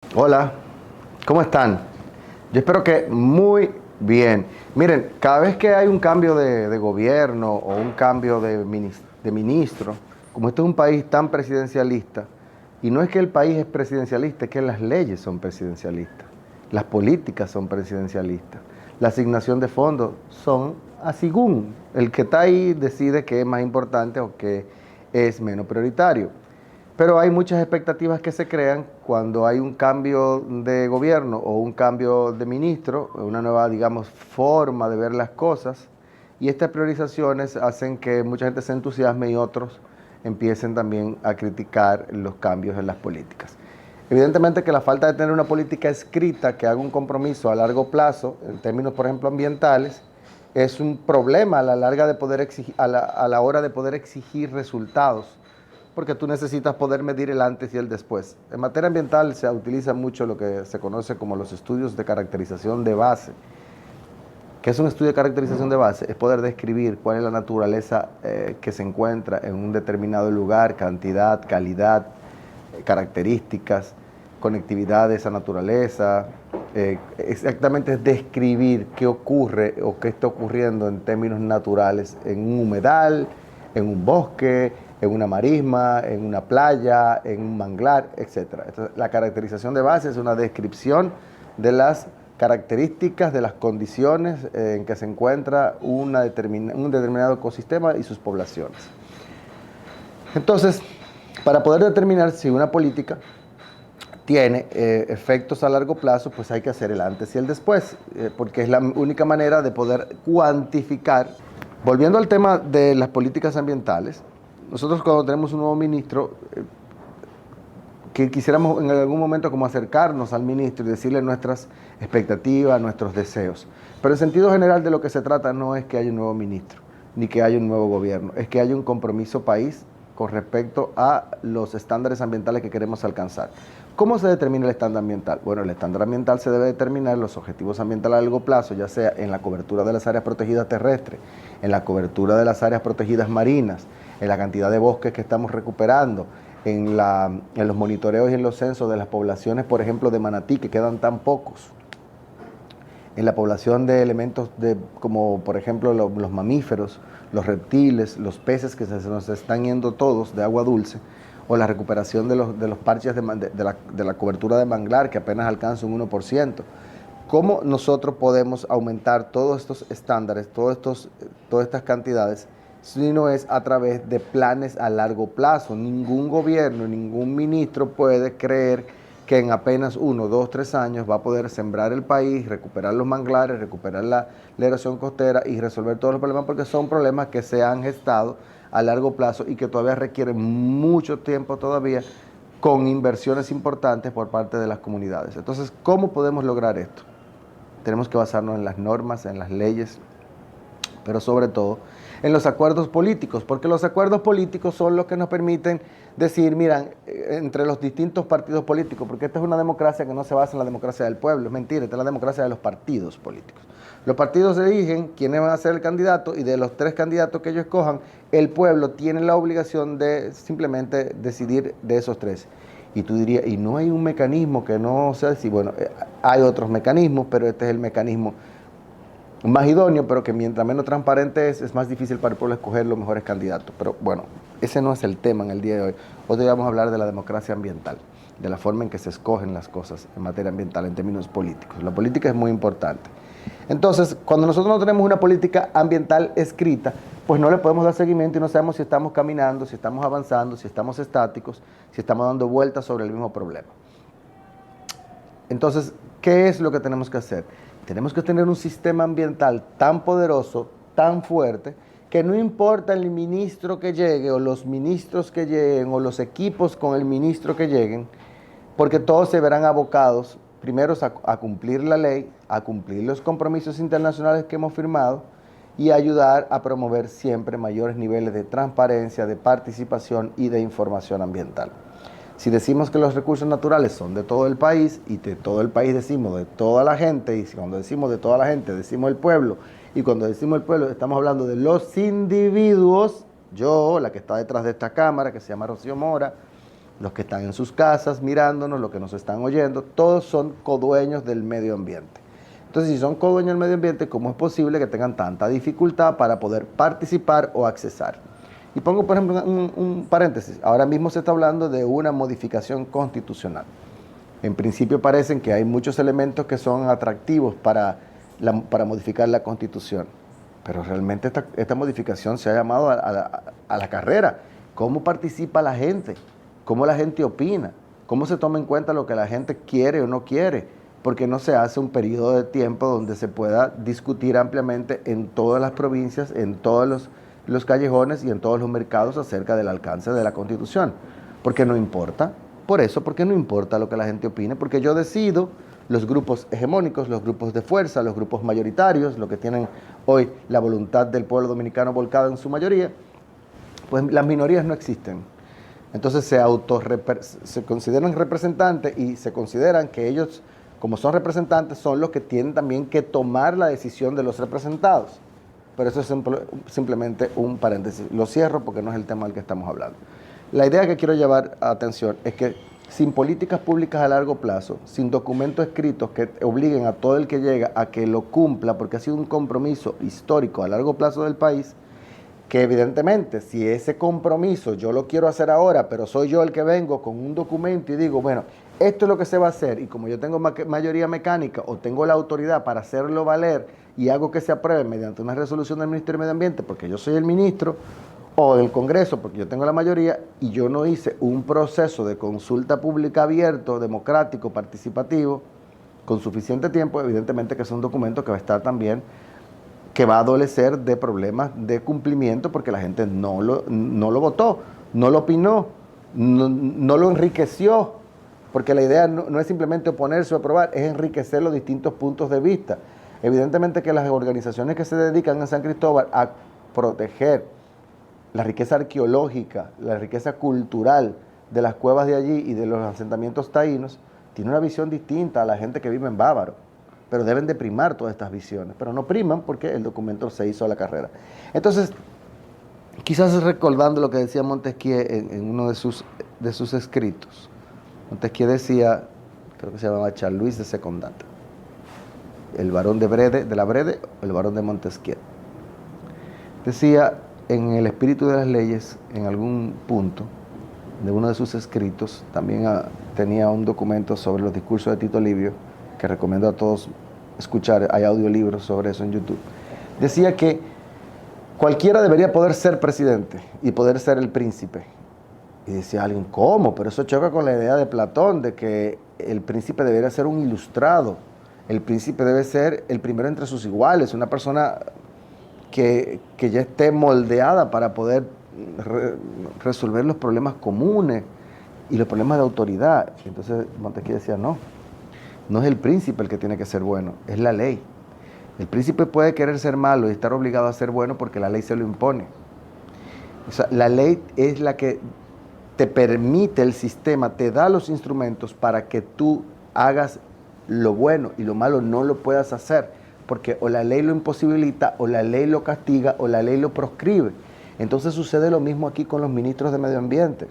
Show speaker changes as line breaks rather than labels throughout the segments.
Hola, ¿cómo están? Yo espero que muy bien. Miren, cada vez que hay un cambio de gobierno o un cambio de ministro, como este es un país tan presidencialista, y no es que el país es presidencialista, es que las leyes son presidencialistas, las políticas son presidencialistas, la asignación de fondos son a según el que está ahí decide que es más importante o que es menos prioritario. Pero hay muchas expectativas que se crean cuando hay un cambio de gobierno o un cambio de ministro, una nueva, digamos, forma de ver las cosas. Y estas priorizaciones hacen que mucha gente se entusiasme y otros empiecen también a criticar los cambios en las políticas. Evidentemente que la falta de tener una política escrita que haga un compromiso a largo plazo, en términos, por ejemplo, ambientales, es un problema a la larga de poder exigir, a la hora de poder exigir resultados, porque tú necesitas poder medir el antes y el después. En materia ambiental se utiliza mucho lo que se conoce como los estudios de caracterización de base. ¿Qué es un estudio de caracterización de base? Es poder describir cuál es la naturaleza que se encuentra en un determinado lugar, cantidad, calidad, características, conectividad de esa naturaleza. Exactamente es describir qué ocurre o qué está ocurriendo en términos naturales en un humedal, en un bosque, en una marisma, en una playa, en un manglar, etc. Entonces, la caracterización de base es una descripción de las características, de las condiciones en que se encuentra un determinado ecosistema y sus poblaciones. Entonces, para poder determinar si una política tiene efectos a largo plazo, pues hay que hacer el antes y el después, porque es la única manera de poder cuantificar. Volviendo al tema de las políticas ambientales, nosotros cuando tenemos un nuevo ministro, que quisiéramos en algún momento como acercarnos al ministro y decirle nuestras expectativas, nuestros deseos. Pero en sentido general de lo que se trata no es que haya un nuevo ministro, ni que haya un nuevo gobierno, es que haya un compromiso país con respecto a los estándares ambientales que queremos alcanzar. ¿Cómo se determina el estándar ambiental? Bueno, el estándar ambiental se debe determinar los objetivos ambientales a largo plazo, ya sea en la cobertura de las áreas protegidas terrestres, en la cobertura de las áreas protegidas marinas, en la cantidad de bosques que estamos recuperando, en los monitoreos y en los censos de las poblaciones, por ejemplo, de manatí, que quedan tan pocos, en la población de elementos como por ejemplo los mamíferos, los reptiles, los peces que se nos están yendo todos de agua dulce, o la recuperación de los parches de la cobertura de manglar, que apenas alcanza un 1%. ¿Cómo nosotros podemos aumentar todos estos estándares, todas estas cantidades, si no es a través de planes a largo plazo? Ningún gobierno, ningún ministro puede creer que en apenas 1, 2, 3 años va a poder sembrar el país, recuperar los manglares, recuperar la erosión costera y resolver todos los problemas, porque son problemas que se han gestado a largo plazo y que todavía requieren mucho tiempo todavía, con inversiones importantes por parte de las comunidades. Entonces, ¿cómo podemos lograr esto? Tenemos que basarnos en las normas, en las leyes, pero sobre todo en los acuerdos políticos, porque los acuerdos políticos son los que nos permiten decir, miran, entre los distintos partidos políticos, porque esta es una democracia que no se basa en la democracia del pueblo, es mentira, esta es la democracia de los partidos políticos. Los partidos eligen quiénes van a ser el candidato y de los 3 candidatos que ellos escojan, el pueblo tiene la obligación de simplemente decidir de esos 3. Y tú dirías, y no hay un mecanismo que no sea así. Bueno, hay otros mecanismos, pero este es el mecanismo más idóneo, pero que mientras menos transparente es más difícil para el pueblo escoger los mejores candidatos. Pero bueno, ese no es el tema en el día de hoy. Hoy vamos a hablar de la democracia ambiental, de la forma en que se escogen las cosas en materia ambiental, en términos políticos. La política es muy importante. Entonces, cuando nosotros no tenemos una política ambiental escrita, pues no le podemos dar seguimiento y no sabemos si estamos caminando, si estamos avanzando, si estamos estáticos, si estamos dando vueltas sobre el mismo problema. Entonces, ¿qué es lo que tenemos que hacer? Tenemos que tener un sistema ambiental tan poderoso, tan fuerte, que no importa el ministro que llegue o los ministros que lleguen o los equipos con el ministro que lleguen, porque todos se verán abocados, primero a cumplir la ley, a cumplir los compromisos internacionales que hemos firmado y a ayudar a promover siempre mayores niveles de transparencia, de participación y de información ambiental. Si decimos que los recursos naturales son de todo el país y de todo el país decimos de toda la gente, y cuando decimos de toda la gente decimos el pueblo, y cuando decimos el pueblo estamos hablando de los individuos, yo, la que está detrás de esta cámara, que se llama Rocío Mora, los que están en sus casas mirándonos, los que nos están oyendo, todos son codueños del medio ambiente. Entonces, si son codueños del medio ambiente, ¿cómo es posible que tengan tanta dificultad para poder participar o accesar? Y pongo, por ejemplo, un paréntesis. Ahora mismo se está hablando de una modificación constitucional. En principio parecen que hay muchos elementos que son atractivos para modificar la Constitución. Pero realmente esta modificación se ha llamado a la carrera. ¿Cómo participa la gente? ¿Cómo la gente opina? ¿Cómo se toma en cuenta lo que la gente quiere o no quiere? Porque no se hace un periodo de tiempo donde se pueda discutir ampliamente en todas las provincias, en todos los callejones y en todos los mercados acerca del alcance de la Constitución. Porque no importa. Por eso, porque no importa lo que la gente opine, porque yo decido, los grupos hegemónicos, los grupos de fuerza, los grupos mayoritarios, los que tienen hoy la voluntad del pueblo dominicano volcada en su mayoría, pues las minorías no existen. Entonces se consideran representantes y se consideran que ellos, como son representantes, son los que tienen también que tomar la decisión de los representados. Pero eso es simplemente un paréntesis. Lo cierro porque no es el tema del que estamos hablando. La idea que quiero llevar a atención es que sin políticas públicas a largo plazo, sin documentos escritos que obliguen a todo el que llega a que lo cumpla, porque ha sido un compromiso histórico a largo plazo del país, que evidentemente si ese compromiso yo lo quiero hacer ahora, pero soy yo el que vengo con un documento y digo, bueno, esto es lo que se va a hacer, y como yo tengo mayoría mecánica o tengo la autoridad para hacerlo valer y hago que se apruebe mediante una resolución del Ministerio de Medio Ambiente, porque yo soy el ministro, o del Congreso, porque yo tengo la mayoría, y yo no hice un proceso de consulta pública abierto, democrático, participativo, con suficiente tiempo, evidentemente que es un documento que va a estar también, que va a adolecer de problemas de cumplimiento, porque la gente no lo votó, no lo opinó, no lo enriqueció, porque la idea no es simplemente oponerse o aprobar, es enriquecer los distintos puntos de vista. Evidentemente que las organizaciones que se dedican en San Cristóbal a proteger la riqueza arqueológica, la riqueza cultural de las cuevas de allí y de los asentamientos taínos, tienen una visión distinta a la gente que vive en Bávaro, pero deben de primar todas estas visiones, pero no priman porque el documento se hizo a la carrera. Entonces, quizás recordando lo que decía Montesquieu en uno de sus escritos, Montesquieu decía, creo que se llamaba Charles de Secondat, el barón de la Brede, el barón de Montesquieu. Decía, en el espíritu de las leyes, en algún punto de uno de sus escritos, también tenía un documento sobre los discursos de Tito Livio, que recomiendo a todos escuchar, hay audiolibros sobre eso en YouTube. Decía que cualquiera debería poder ser presidente y poder ser el príncipe. Y decía alguien, ¿cómo? Pero eso choca con la idea de Platón, de que el príncipe debería ser un ilustrado, el príncipe debe ser el primero entre sus iguales, una persona que ya esté moldeada para poder resolver los problemas comunes y los problemas de autoridad. Entonces Montesquieu decía, no es el príncipe el que tiene que ser bueno, es la ley. El príncipe puede querer ser malo y estar obligado a ser bueno porque la ley se lo impone. O sea, la ley es la que te permite, el sistema te da los instrumentos para que tú hagas lo bueno y lo malo no lo puedas hacer, porque o la ley lo imposibilita, o la ley lo castiga, o la ley lo proscribe. Entonces sucede lo mismo aquí con los ministros de medio ambiente.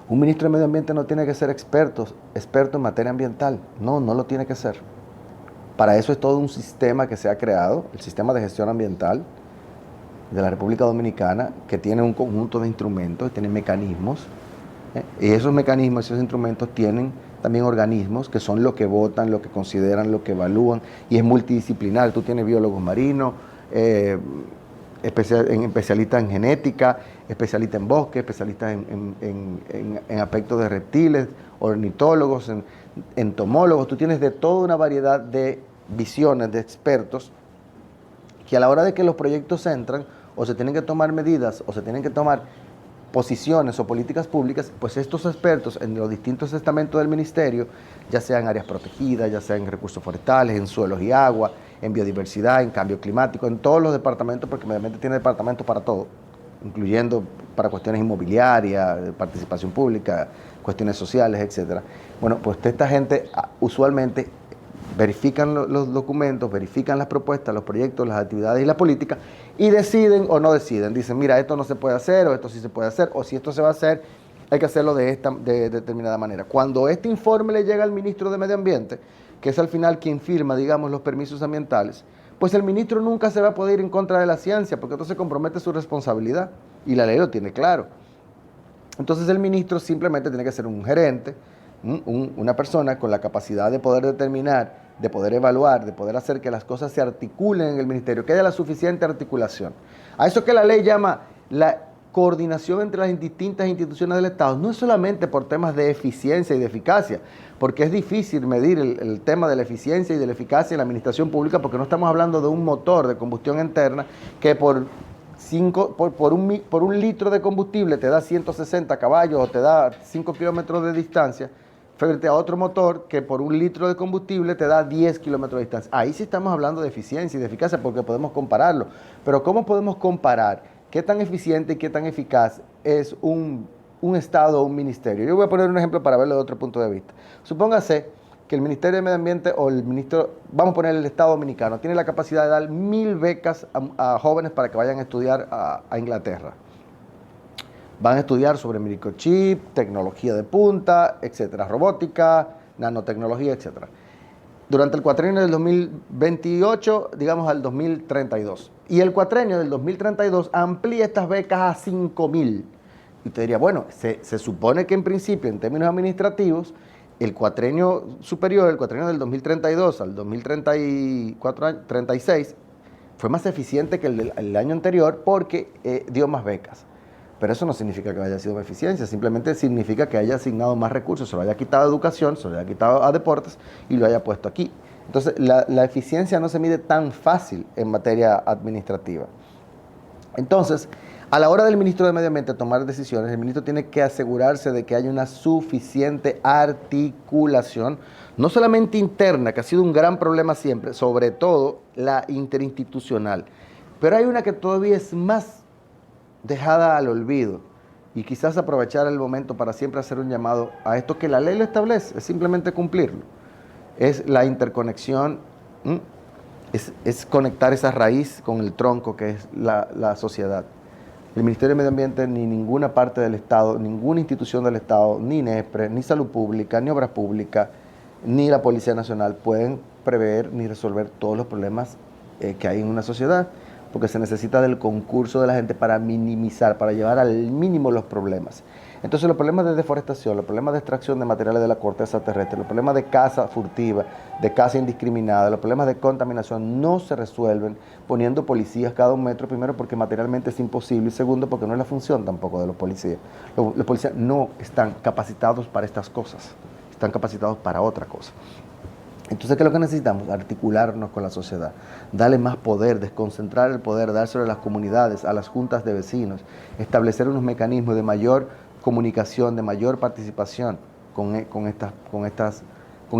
Un ministro de medio ambiente no tiene que ser experto en materia ambiental, no lo tiene que ser. Para eso es todo un sistema que se ha creado, el sistema de gestión ambiental de la República Dominicana, que tiene un conjunto de instrumentos, tiene mecanismos, y esos mecanismos, esos instrumentos tienen también organismos que son los que votan, lo que consideran, lo que evalúan, y es multidisciplinar. Tú tienes biólogos marinos, especialistas en genética, especialistas en bosque, especialistas en aspectos de reptiles, ornitólogos, entomólogos. Tú tienes de toda una variedad de visiones de expertos que a la hora de que los proyectos entran, o se tienen que tomar medidas, o se tienen que tomar posiciones o políticas públicas, pues estos expertos en los distintos estamentos del ministerio, ya sea en áreas protegidas, ya sea en recursos forestales, en suelos y agua, en biodiversidad, en cambio climático, en todos los departamentos, porque Medio Ambiente tiene departamentos para todo, incluyendo para cuestiones inmobiliarias, de participación pública, cuestiones sociales, etcétera. Bueno, pues esta gente usualmente verifican los documentos, verifican las propuestas, los proyectos, las actividades y la política, y deciden o no deciden. Dicen, mira, esto no se puede hacer, o esto sí se puede hacer, o si esto se va a hacer, hay que hacerlo de determinada manera. Cuando este informe le llega al ministro de Medio Ambiente, que es al final quien firma, digamos, los permisos ambientales, pues el ministro nunca se va a poder ir en contra de la ciencia, porque entonces compromete su responsabilidad, y la ley lo tiene claro. Entonces el ministro simplemente tiene que ser un gerente, una persona con la capacidad de poder determinar, de poder evaluar, de poder hacer que las cosas se articulen en el ministerio, que haya la suficiente articulación. A eso que la ley llama la coordinación entre las distintas instituciones del Estado, no es solamente por temas de eficiencia y de eficacia, porque es difícil medir el tema de la eficiencia y de la eficacia en la administración pública, porque no estamos hablando de un motor de combustión interna que por un litro de combustible te da 160 caballos o te da 5 kilómetros de distancia, frente a otro motor que por un litro de combustible te da 10 kilómetros de distancia. Ahí sí estamos hablando de eficiencia y de eficacia porque podemos compararlo. Pero ¿cómo podemos comparar qué tan eficiente y qué tan eficaz es un Estado o un ministerio? Yo voy a poner un ejemplo para verlo de otro punto de vista. Supóngase que el Ministerio de Medio Ambiente o el ministro, vamos a poner el Estado Dominicano, tiene la capacidad de dar 1000 becas a jóvenes para que vayan a estudiar a Inglaterra. Van a estudiar sobre microchip, tecnología de punta, etcétera, robótica, nanotecnología, etcétera. Durante el cuatrenio del 2028, digamos al 2032. Y el cuatrenio del 2032 amplía estas becas a 5000. Y te diría, bueno, se supone que en principio, en términos administrativos, el cuatrenio superior, el cuatrenio del 2032 al 2036, fue más eficiente que el año anterior porque dio más becas. Pero eso no significa que haya sido una eficiencia, simplemente significa que haya asignado más recursos, se lo haya quitado a educación, se lo haya quitado a deportes y lo haya puesto aquí. Entonces, la eficiencia no se mide tan fácil en materia administrativa. Entonces, a la hora del ministro de Medio Ambiente tomar decisiones, el ministro tiene que asegurarse de que haya una suficiente articulación, no solamente interna, que ha sido un gran problema siempre, sobre todo la interinstitucional, pero hay una que todavía es más dejada al olvido, y quizás aprovechar el momento para siempre hacer un llamado a esto que la ley lo establece, es simplemente cumplirlo. Es la interconexión, es conectar esa raíz con el tronco que es la sociedad. El Ministerio de Medio Ambiente ni ninguna parte del Estado, ninguna institución del Estado, ni INESPRE, ni Salud Pública, ni Obras Públicas, ni la Policía Nacional pueden prever ni resolver todos los problemas que hay en una sociedad, porque se necesita del concurso de la gente para minimizar, para llevar al mínimo los problemas. Entonces los problemas de deforestación, los problemas de extracción de materiales de la corteza terrestre, los problemas de caza furtiva, de caza indiscriminada, los problemas de contaminación no se resuelven poniendo policías cada 1 metro, primero porque materialmente es imposible y segundo porque no es la función tampoco de los policías. Los policías no están capacitados para estas cosas, están capacitados para otra cosa. Entonces, ¿qué es lo que necesitamos? Articularnos con la sociedad, darle más poder, desconcentrar el poder, dárselo a las comunidades, a las juntas de vecinos, establecer unos mecanismos de mayor comunicación, de mayor participación con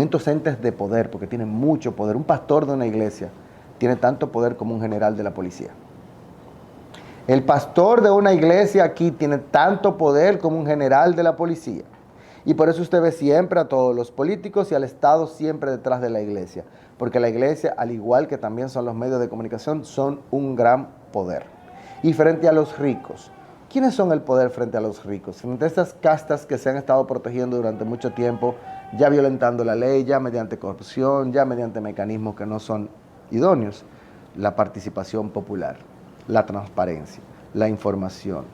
estos entes de poder, porque tienen mucho poder. Un pastor de una iglesia tiene tanto poder como un general de la policía. El pastor de una iglesia aquí tiene tanto poder como un general de la policía. Y por eso usted ve siempre a todos los políticos y al Estado siempre detrás de la iglesia. Porque la iglesia, al igual que también son los medios de comunicación, son un gran poder. Y frente a los ricos, ¿quiénes son el poder frente a los ricos? Frente a estas castas que se han estado protegiendo durante mucho tiempo, ya violentando la ley, ya mediante corrupción, ya mediante mecanismos que no son idóneos. La participación popular, la transparencia, la información,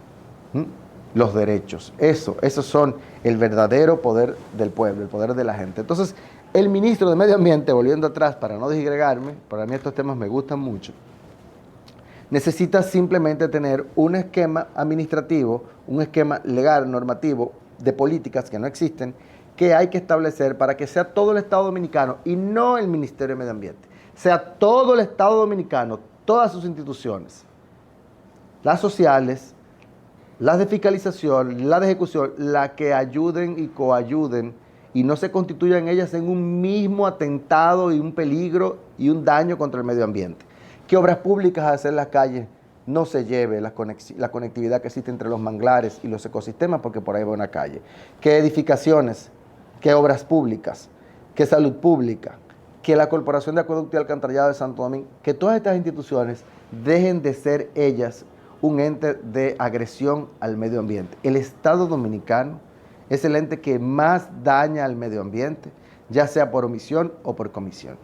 los derechos. Esos son el verdadero poder del pueblo, el poder de la gente. Entonces, el ministro de Medio Ambiente, volviendo atrás para no disgregarme, para mí estos temas me gustan mucho, necesita simplemente tener un esquema administrativo, un esquema legal, normativo, de políticas que no existen, que hay que establecer para que sea todo el Estado Dominicano y no el Ministerio de Medio Ambiente, sea todo el Estado Dominicano, todas sus instituciones, las sociales, las de fiscalización, las de ejecución, las que ayuden y coayuden y no se constituyan ellas en un mismo atentado y un peligro y un daño contra el medio ambiente. Que obras públicas al hacer las calles no se lleve la conectividad que existe entre los manglares y los ecosistemas porque por ahí va una calle. Que edificaciones, que obras públicas, que salud pública, que la Corporación de Acueducto y Alcantarillado de Santo Domingo, que todas estas instituciones dejen de ser ellas un ente de agresión al medio ambiente. El Estado dominicano es el ente que más daña al medio ambiente, ya sea por omisión o por comisión.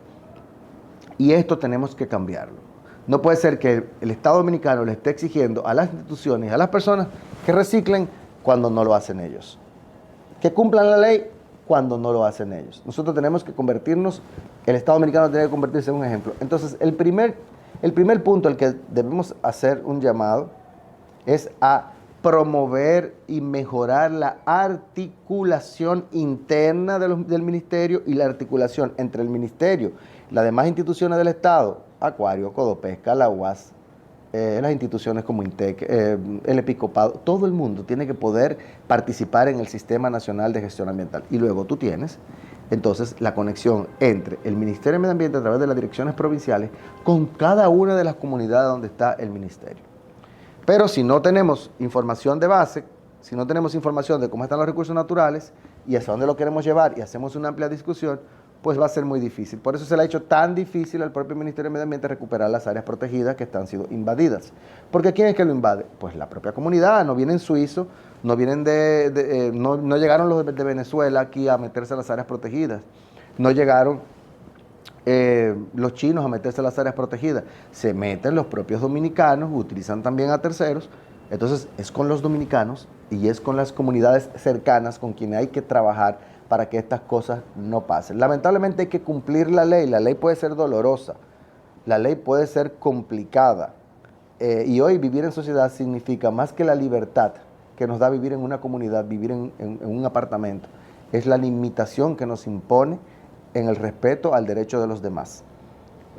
Y esto tenemos que cambiarlo. No puede ser que el Estado dominicano le esté exigiendo a las instituciones y a las personas que reciclen cuando no lo hacen ellos, que cumplan la ley cuando no lo hacen ellos. Nosotros tenemos que convertirnos, el Estado dominicano tiene que convertirse en un ejemplo. Entonces, el primer punto al que debemos hacer un llamado es a promover y mejorar la articulación interna del ministerio y la articulación entre el ministerio y las demás instituciones del Estado, Acuario, Codopesca, la UAS, las instituciones como INTEC, el Episcopado, todo el mundo tiene que poder participar en el Sistema Nacional de Gestión Ambiental. Y luego tú tienes entonces la conexión entre el Ministerio de Medio Ambiente a través de las direcciones provinciales con cada una de las comunidades donde está el ministerio. Pero si no tenemos información de base, si no tenemos información de cómo están los recursos naturales y hacia dónde lo queremos llevar y hacemos una amplia discusión, pues va a ser muy difícil. Por eso se le ha hecho tan difícil al propio Ministerio de Medio Ambiente recuperar las áreas protegidas que están siendo invadidas. ¿Porque quién es que lo invade? Pues la propia comunidad. No vienen suizos, no vienen no llegaron los de Venezuela aquí a meterse a las áreas protegidas. No llegaron los chinos a meterse a las áreas protegidas. Se meten los propios dominicanos, utilizan también a terceros. Entonces es con los dominicanos y es con las comunidades cercanas con quienes hay que trabajar para que estas cosas no pasen. Lamentablemente hay que cumplir la ley puede ser dolorosa, la ley puede ser complicada, y hoy vivir en sociedad significa más que la libertad que nos da vivir en una comunidad, vivir en un apartamento, es la limitación que nos impone en el respeto al derecho de los demás.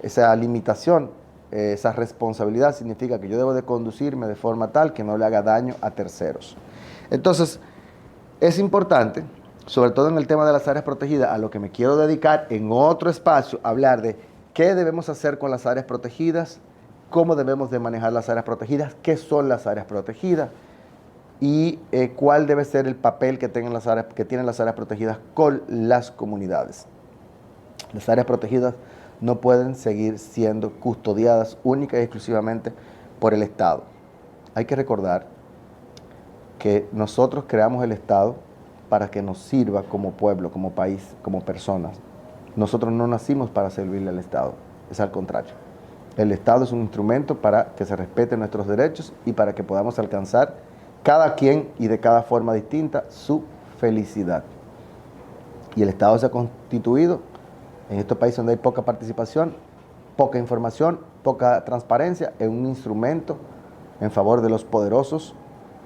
Esa limitación, esa responsabilidad significa que yo debo de conducirme de forma tal que no le haga daño a terceros. Entonces, es importante, sobre todo en el tema de las áreas protegidas, a lo que me quiero dedicar en otro espacio, hablar de qué debemos hacer con las áreas protegidas, cómo debemos de manejar las áreas protegidas, qué son las áreas protegidas y cuál debe ser el papel que tienen las áreas protegidas con las comunidades. Las áreas protegidas no pueden seguir siendo custodiadas única y exclusivamente por el Estado. Hay que recordar que nosotros creamos el Estado para que nos sirva como pueblo, como país, como personas. Nosotros no nacimos para servirle al Estado, es al contrario. El Estado es un instrumento para que se respeten nuestros derechos y para que podamos alcanzar cada quien y de cada forma distinta su felicidad. Y el Estado se ha constituido en estos países donde hay poca participación, poca información, poca transparencia, en un instrumento en favor de los poderosos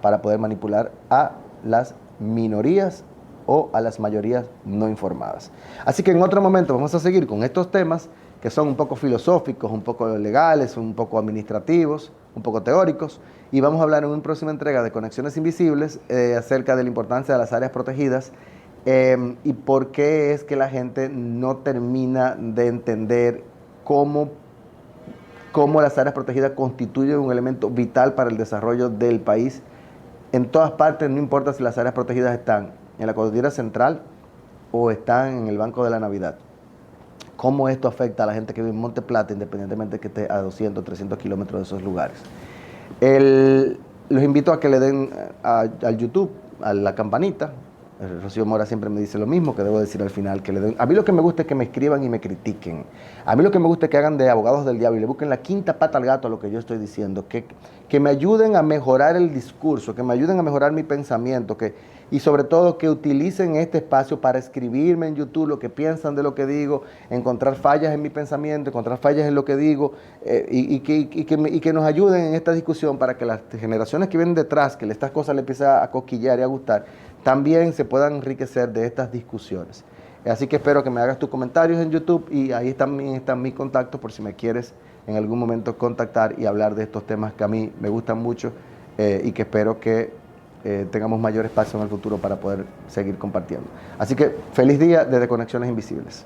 para poder manipular a las minorías o a las mayorías no informadas. Así que en otro momento vamos a seguir con estos temas que son un poco filosóficos, un poco legales, un poco administrativos, un poco teóricos, y vamos a hablar en una próxima entrega de Conexiones Invisibles acerca de la importancia de las áreas protegidas y por qué es que la gente no termina de entender cómo las áreas protegidas constituyen un elemento vital para el desarrollo del país. En todas partes, no importa si las áreas protegidas están en la cordillera central o están en el Banco de la Navidad. Cómo esto afecta a la gente que vive en Monte Plata, independientemente de que esté a 200, 300 kilómetros de esos lugares. Los invito a que le den al YouTube, a la campanita. Rocío Mora siempre me dice lo mismo, que debo decir al final, que le den. A mí lo que me gusta es que me escriban y me critiquen. A mí lo que me gusta es que hagan de abogados del diablo y le busquen la quinta pata al gato a lo que yo estoy diciendo, que me ayuden a mejorar el discurso, que me ayuden a mejorar mi pensamiento, y sobre todo que utilicen este espacio para escribirme en YouTube lo que piensan de lo que digo, encontrar fallas en mi pensamiento, encontrar fallas en lo que digo, y que nos ayuden en esta discusión para que las generaciones que vienen detrás, que estas cosas les empiecen a cosquillar y a gustar, también se puedan enriquecer de estas discusiones. Así que espero que me hagas tus comentarios en YouTube y ahí también están mis contactos por si me quieres en algún momento contactar y hablar de estos temas que a mí me gustan mucho y que espero que tengamos mayor espacio en el futuro para poder seguir compartiendo. Así que feliz día desde Conexiones Invisibles.